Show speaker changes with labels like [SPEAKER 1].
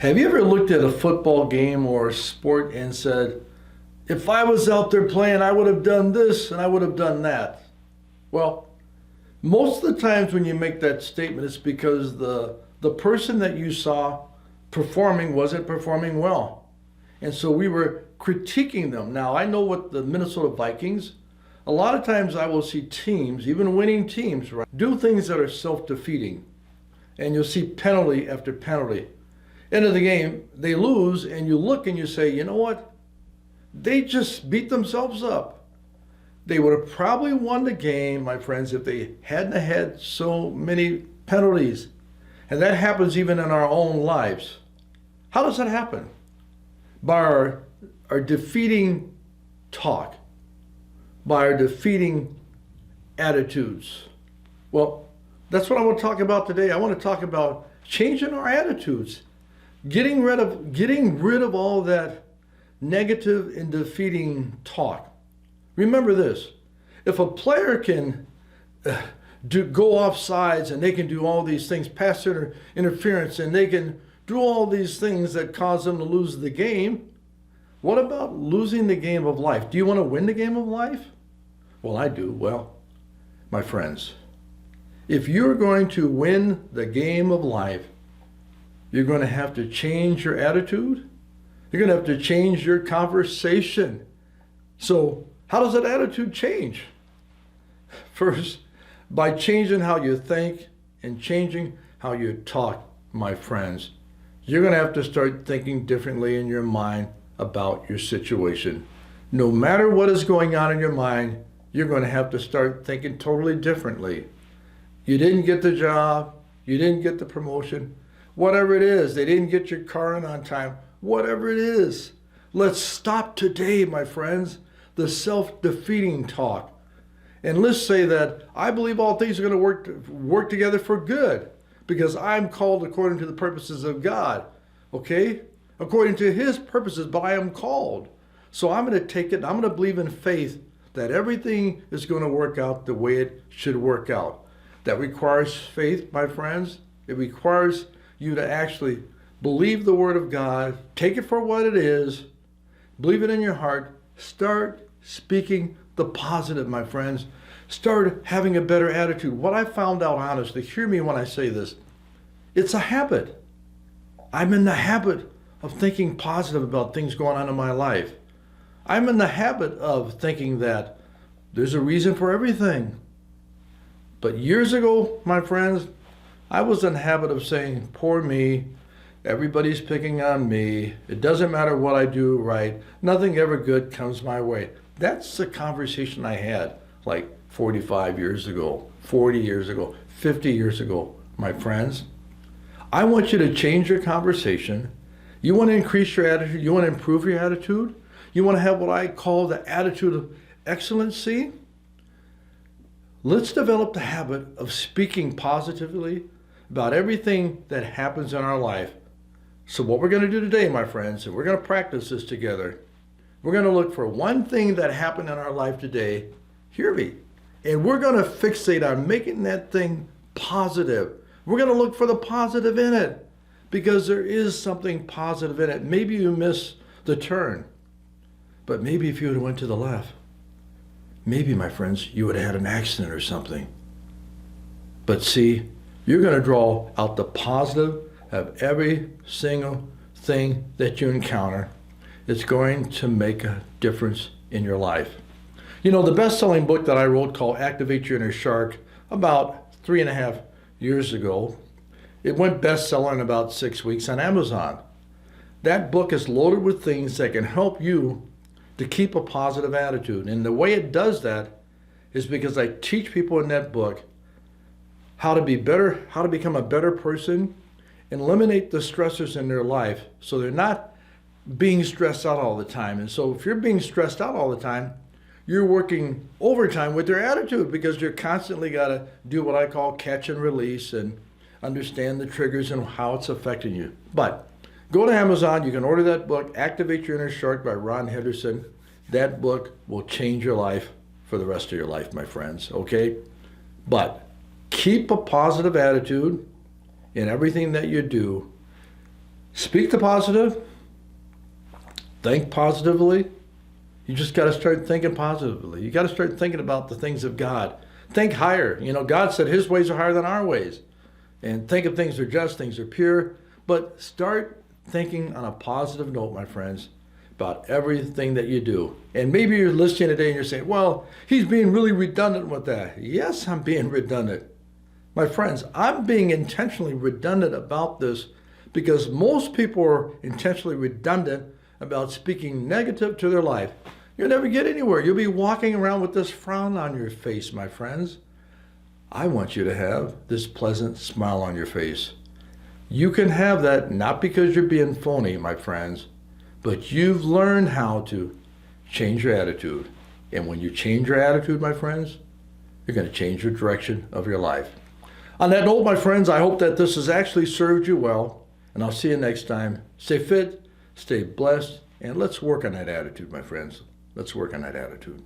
[SPEAKER 1] Have you ever looked at a football game or a sport and said, if I was out there playing, I would have done this and I would have done that? Well, most of the times when you make that statement, it's because the person that you saw performing wasn't performing well. And so we were critiquing them. Now, I know what the Minnesota Vikings, a lot of times I will see teams, even winning teams, right, do things that are self-defeating. And you'll see penalty after penalty. End of the game, they lose, and you look and you say, you know what? They just beat themselves up. They would have probably won the game, my friends, if they hadn't had so many penalties. And that happens even in our own lives. How does that happen? By our defeating talk, by our defeating attitudes. Well, that's what I want to talk about today. I want to talk about changing our attitudes. Getting rid of all that negative and defeating talk. Remember this: if a player can go off sides and they can do all these things, pass interference, and they can do all these things that cause them to lose the game, what about losing the game of life? Do you want to win the game of life? Well, I do. Well, my friends, if you're going to win the game of life, you're going to have to change your attitude. You're going to have to change your conversation. So how does that attitude change? First, by changing how you think and changing how you talk, my friends. You're going to have to start thinking differently in your mind about your situation. No matter what is going on in your mind, you're going to have to start thinking totally differently. You didn't get the job. You didn't get the promotion. Whatever it is, they didn't get your car in on time. Whatever it is, let's stop today, my friends, the self-defeating talk. And let's say that I believe all things are going to work together for good because I'm called according to the purposes of God, okay? According to his purposes, but I am called. So I'm going to take it, I'm going to believe in faith that everything is going to work out the way it should work out. That requires faith, my friends. It requires you to actually believe the word of God, take it for what it is, believe it in your heart, start speaking the positive, my friends. Start having a better attitude. What I found out, honestly, hear me when I say this, it's a habit. I'm in the habit of thinking positive about things going on in my life. I'm in the habit of thinking that there's a reason for everything. But years ago, my friends, I was in the habit of saying, poor me, everybody's picking on me, it doesn't matter what I do right, nothing ever good comes my way. That's the conversation I had like 45 years ago, 40 years ago, 50 years ago, my friends. I want you to change your conversation. You want to increase your attitude, you want to improve your attitude, you want to have what I call the attitude of excellency. Let's develop the habit of speaking positively about everything that happens in our life. So what we're going to do today, my friends, and we're going to practice this together, we're going to look for one thing that happened in our life today, hear me, and we're going to fixate on making that thing positive. We're going to look for the positive in it because there is something positive in it. Maybe you missed the turn, but maybe if you would have went to the left, maybe, my friends, you would have had an accident or something. But see, you're going to draw out the positive of every single thing that you encounter. It's going to make a difference in your life. You know, the best-selling book that I wrote called Activate Your Inner Shark about 3.5 years ago, it went bestseller in about 6 weeks on Amazon. That book is loaded with things that can help you to keep a positive attitude. And the way it does that is because I teach people in that book how to be better, how to become a better person, and eliminate the stressors in their life so they're not being stressed out all the time. And so if you're being stressed out all the time, you're working overtime with your attitude because you're constantly got to do what I call catch and release and understand the triggers and how it's affecting you. But go to Amazon, you can order that book, Activate Your Inner Shark by Ron Henderson. That book will change your life for the rest of your life, my friends, okay? But keep a positive attitude in everything that you do. Speak the positive. Think positively. You just got to start thinking positively. You got to start thinking about the things of God. Think higher. You know, God said his ways are higher than our ways. And think of things that are just, things that are pure. But start thinking on a positive note, my friends, about everything that you do. And maybe you're listening today and you're saying, well, he's being really redundant with that. Yes, I'm being redundant. My friends, I'm being intentionally redundant about this because most people are intentionally redundant about speaking negative to their life. You'll never get anywhere. You'll be walking around with this frown on your face, my friends. I want you to have this pleasant smile on your face. You can have that not because you're being phony, my friends, but you've learned how to change your attitude. And when you change your attitude, my friends, you're going to change the direction of your life. On that note, my friends, I hope that this has actually served you well, and I'll see you next time. Stay fit, stay blessed, and let's work on that attitude, my friends. Let's work on that attitude.